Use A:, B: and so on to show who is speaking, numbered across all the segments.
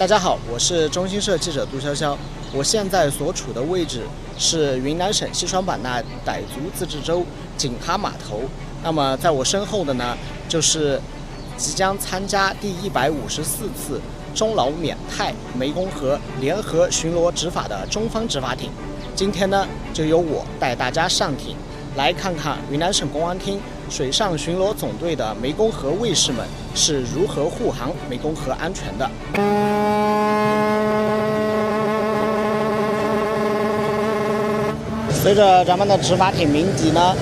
A: 大家好，我是中新社记者杜潇潇。我现在所处的位置是云南省西双版纳傣族自治州景哈码头。那么在我身后的呢，就是即将参加第154次中老缅泰湄公河联合巡逻执法的中方执法艇。今天呢，就由我带大家上艇，来看看云南省公安厅水上巡逻总队的湄公河卫士们是如何护航湄公河安全的。随着咱们的执法艇鸣笛呢，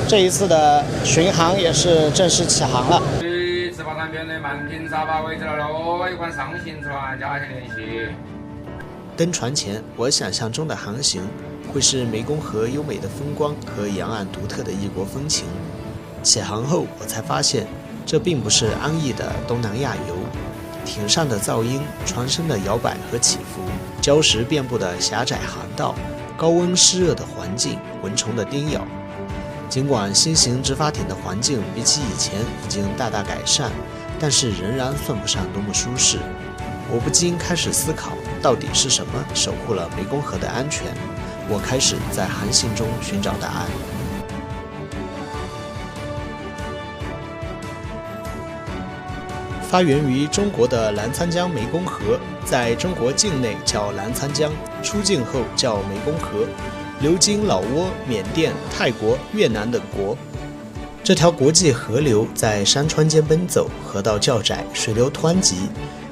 A: 这一次的巡航也是正式起航了。
B: 执法船编队满屏沙巴位置了喽，有关上行船加强联系。
C: 登船前，我想象中的航行会是湄公河优美的风光和沿岸独特的异国风情。起航后，我才发现，这并不是安逸的东南亚游。艇上的噪音、船身的摇摆和起伏、礁石遍布的狭窄航道、高温湿热的环境、蚊虫的叮咬。尽管新型执法艇的环境比起以前已经大大改善，但是仍然算不上多么舒适。我不禁开始思考，到底是什么守护了湄公河的安全？我开始在航行中寻找答案。发源于中国的澜沧江湄公河，在中国境内叫澜沧江，出境后叫湄公河，流经老挝、缅甸、泰国、越南等国。这条国际河流在山川间奔走，河道较窄，水流湍急，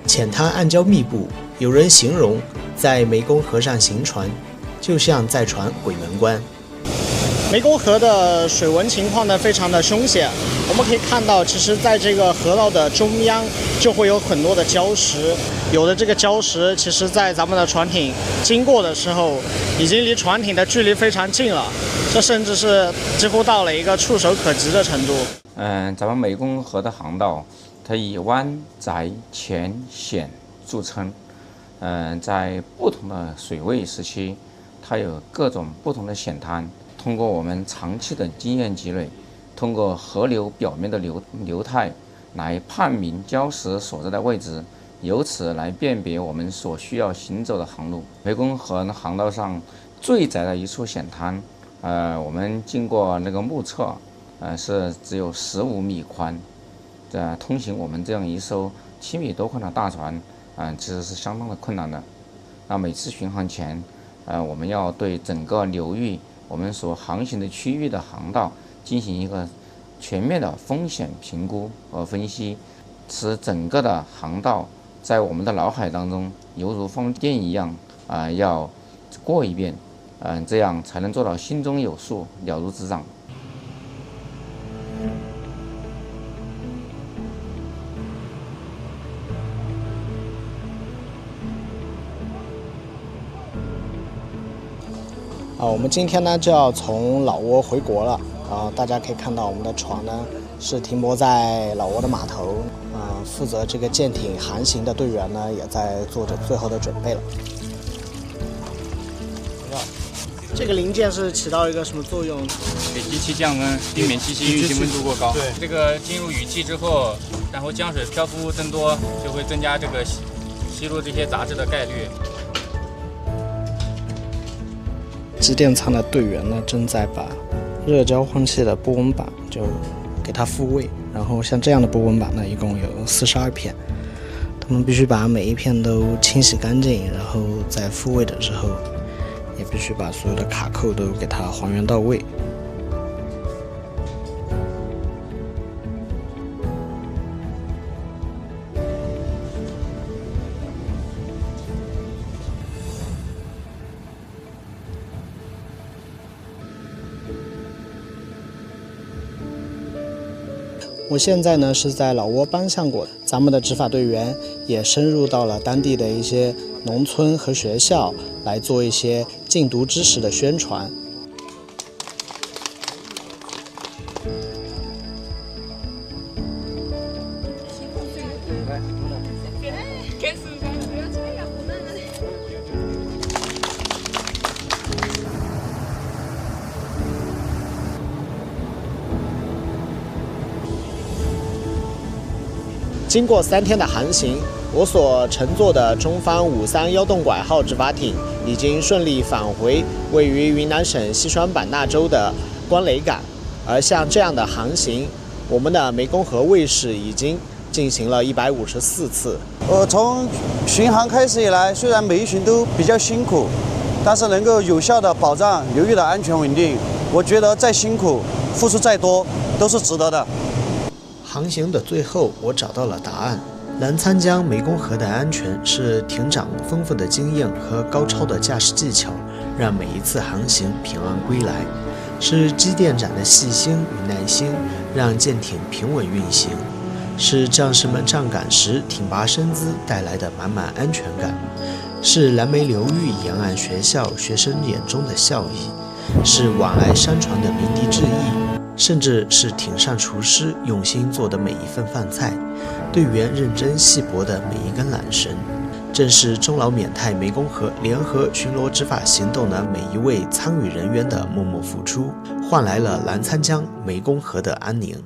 C: 浅滩暗礁密布。有人形容，在湄公河上行船，就像在闯鬼门关。
A: 湄公河的水文情况呢，非常的凶险。我们可以看到，其实在这个河道的中央就会有很多的礁石，有的这个礁石其实在咱们的船艇经过的时候，已经离船艇的距离非常近了，这甚至是几乎到了一个触手可及的程度。
B: 咱们湄公河的航道，它以弯、窄、浅、险著称。在不同的水位时期，它有各种不同的险滩。通过我们长期的经验积累，通过河流表面的流态来判明礁石所在的位置，由此来辨别我们所需要行走的航路。湄公河航道上最窄的一处险滩，我们经过那个目测，是只有15米宽。通行我们这样一艘7米多宽的大船，其实是相当的困难的。那每次巡航前，我们要对整个流域我们所航行的区域的航道进行一个全面的风险评估和分析，使整个的航道在我们的脑海当中犹如放电一样，要过一遍，这样才能做到心中有数，了如指掌。
A: 我们今天呢就要从老挝回国了。大家可以看到我们的船呢是停泊在老挝的码头。负责这个舰艇航行的队员呢也在做着最后的准备了。这个零件是起到一个什么作用？
D: 给机器降温，避免机器运行温度过高。对，这个进入雨季之后，然后江水漂浮增多，就会增加这个吸入这些杂质的概率。
A: 机电舱的队员呢，正在把热交换器的波纹板就给它复位，然后像这样的波纹板呢，一共有42片，他们必须把每一片都清洗干净，然后在复位的时候，也必须把所有的卡扣都给它还原到位。我现在呢是在老挝邦相国，咱们的执法队员也深入到了当地的一些农村和学校，来做一些禁毒知识的宣传。经过3天的航行，我所乘坐的中方53幺洞拐号执法艇已经顺利返回位于云南省西双版纳州的关雷港。而像这样的航行，我们的湄公河卫士已经进行了154次。
E: 从巡航开始以来，虽然每一巡都比较辛苦，但是能够有效地保障流域的安全稳定，我觉得再辛苦，付出再多，都是值得的。
C: 航行的最后，我找到了答案。澜沧江湄公河的安全是艇长丰富的经验和高超的驾驶技巧，让每一次航行平安归来。是机电长的细心与耐心，让舰艇平稳运行；是将士们站岗时挺拔身姿带来的满满安全感；是蓝莓流域沿岸学校学生眼中的笑意；是往来山船的鸣笛致意；甚至是艇上厨师用心做的每一份饭菜，队员认真细薄的每一根缆绳。正是中老缅泰湄公河联合巡逻执法行动的每一位参与人员的默默付出，换来了澜沧江湄公河的安宁。